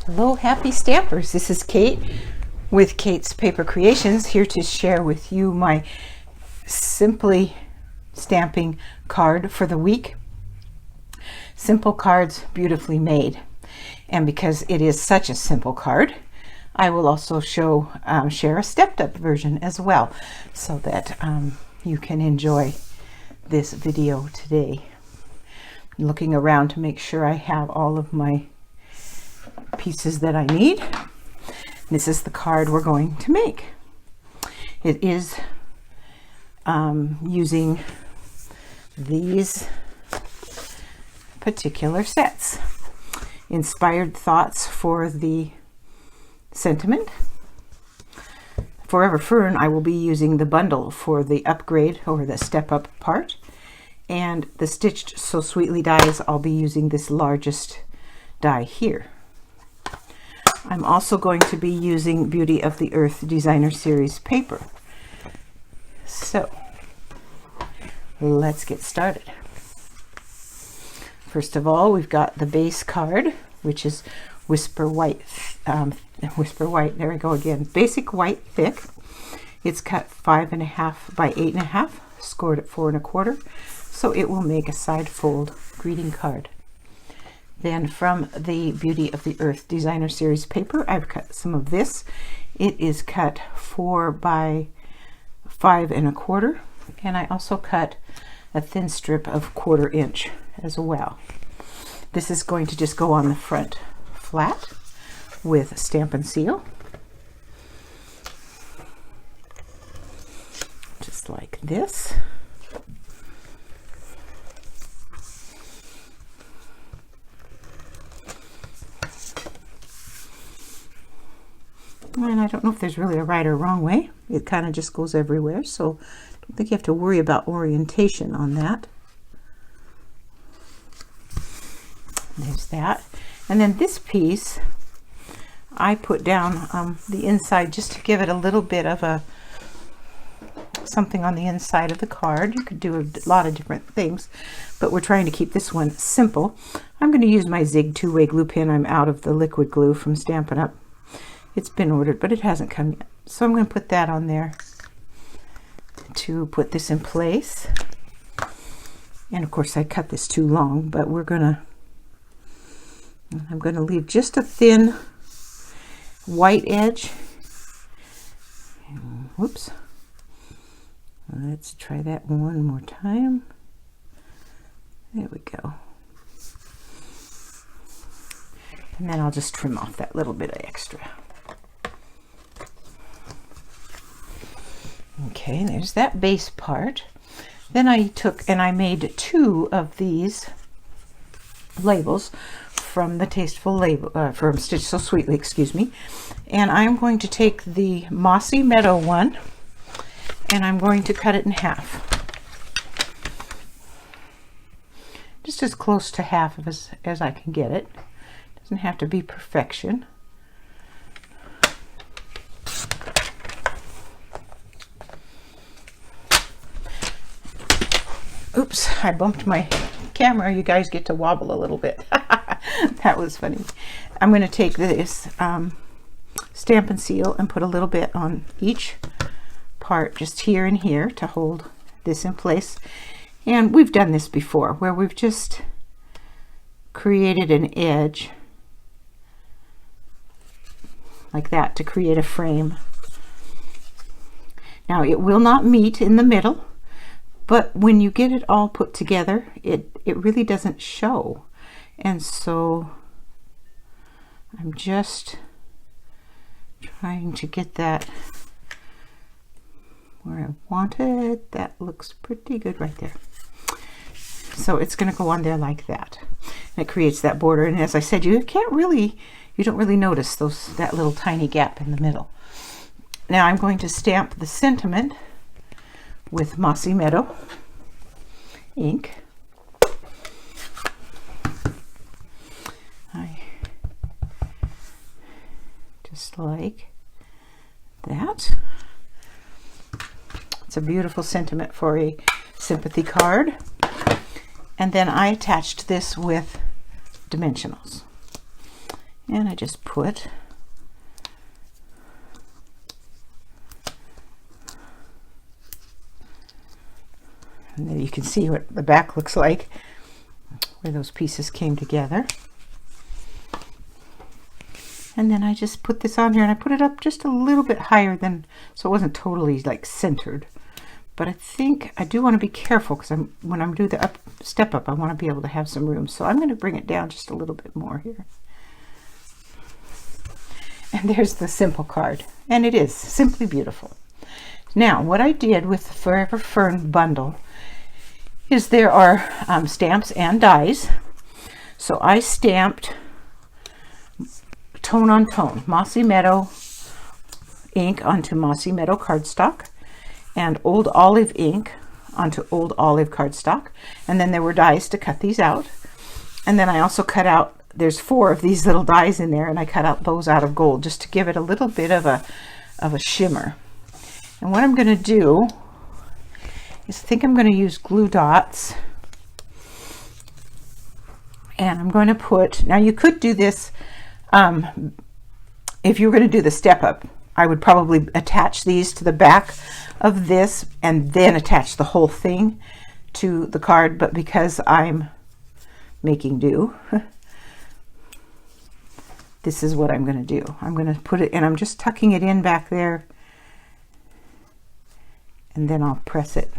Hello, happy stampers. This is Kate with Kate's Paper Creations, here to share with you my Simply stamping card for the week. Simple cards, beautifully made. And because it is such a simple card, I will also share a stepped up version as well, so that you can enjoy this video today. I'm looking around to make sure I have all of my pieces that I need. This is the card we're going to make. It is using these particular sets. Inspired Thoughts for the sentiment. Forever Fern, I will be using the bundle for the upgrade or the step up part. And the Stitched So Sweetly dies, I'll be using this largest die here. I'm also going to be using Beauty of the Earth Designer Series paper. So, let's get started. First of all, we've got the base card, which is Whisper White. Whisper White, there we go again. Basic white thick. It's cut 5.5 by 8.5, scored at 4 1/4. So it will make a side fold greeting card. Then from the Beauty of the Earth Designer Series paper, I've cut some of this. It is cut 4 by 5 1/4, and I also cut a thin strip of 1/4 inch as well. This is going to just go on the front flat with Stampin' Seal. Just like this. And I don't know if there's really a right or wrong way. It kind of just goes everywhere, so I don't think you have to worry about orientation on that. There's that. And then this piece, I put down the inside just to give it a little bit of a something on the inside of the card. You could do a lot of different things, but we're trying to keep this one simple. I'm going to use my Zig 2-way glue pen. I'm out of the liquid glue from Stampin' Up. It's been ordered, but it hasn't come yet. So I'm going to put that on there to put this in place. And of course I cut this too long, but I'm going to leave just a thin white edge. Whoops. Let's try that one more time. There we go. And then I'll just trim off that little bit of extra. Okay, there's that base part. Then I took and I made 2 of these labels from the Tasteful label, from Stitch So Sweetly, excuse me. And I'm going to take the Mossy Meadow one and I'm going to cut it in half. Just as close to half of as I can get it. Doesn't have to be perfection. Oops, I bumped my camera. You guys get to wobble a little bit. That was funny. I'm going to take this Stampin' Seal and put a little bit on each part, just here and here, to hold this in place. And we've done this before, where we've just created an edge like that to create a frame. Now it will not meet in the middle, but when you get it all put together, it really doesn't show. And so I'm just trying to get that where I want it. That looks pretty good right there. So it's going to go on there like that. And it creates that border. And as I said, you don't really notice that little tiny gap in the middle. Now I'm going to stamp the sentiment with Mossy Meadow ink. Just like that. It's a beautiful sentiment for a sympathy card. And then I attached this with dimensionals. And I just put and there you can see what the back looks like, where those pieces came together. And then I just put this on here, and I put it up just a little bit higher than, so it wasn't totally like centered. But I think I do want to be careful, because when I'm doing the step up, I want to be able to have some room. So I'm going to bring it down just a little bit more here. And there's the simple card, and it is simply beautiful. Now, what I did with the Forever Fern bundle is there are stamps and dies. So I stamped tone on tone, Mossy Meadow ink onto Mossy Meadow cardstock, and Old Olive ink onto Old Olive cardstock. And then there were dies to cut these out. And then I also cut out, there's 4 of these little dies in there, and I cut out those out of gold just to give it a little bit of a shimmer. And what I'm going to do is, I think I'm going to use glue dots, and I'm going to put, now you could do this if you were going to do the step up. I would probably attach these to the back of this and then attach the whole thing to the card, but because I'm making do, this is what I'm going to do. I'm going to put it, and I'm just tucking it in back there, and then I'll press it.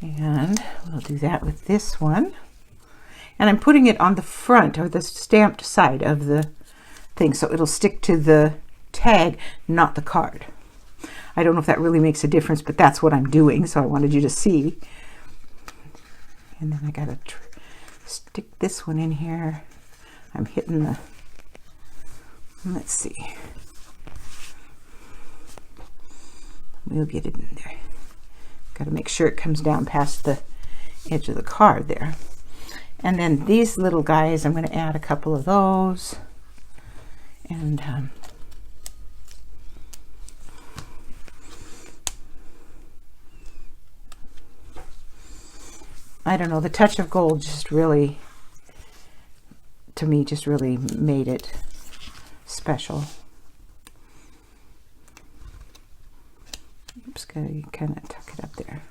And we'll do that with this one. And I'm putting it on the front, or the stamped side of the thing, so it'll stick to the tag, not the card. I don't know if that really makes a difference, but that's what I'm doing, so I wanted you to see. And then I gotta stick this one in here. I'm hitting the, let's see, we'll get it in there. Got to make sure it comes down past the edge of the card there. And then these little guys, I'm going to add a couple of those. And I don't know, the touch of gold just really, to me, just really made it special. Oops, gotta kind of tuck it up there.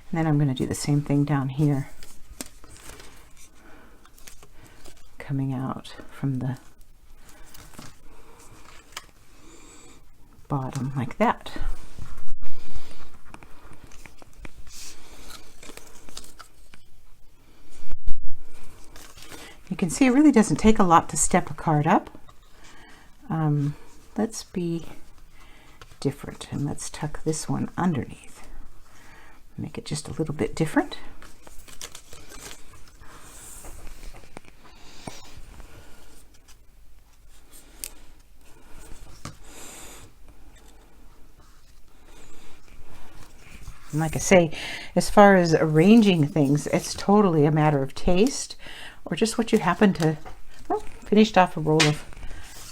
And then I'm going to do the same thing down here, coming out from the bottom like that. You can see it really doesn't take a lot to step a card up. Let's be different, and let's tuck this one underneath. Make it just a little bit different. And like I say, as far as arranging things, it's totally a matter of taste, or just what you happen to, well, finished off a roll of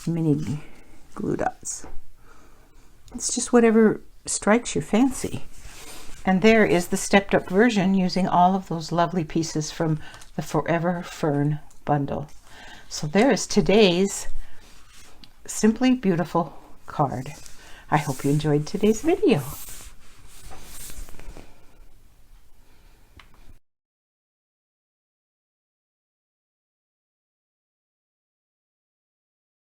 mini glue dots. It's just whatever strikes your fancy. And there is the stepped up version using all of those lovely pieces from the Forever Fern bundle. So there is today's Simply Beautiful card. I hope you enjoyed today's video.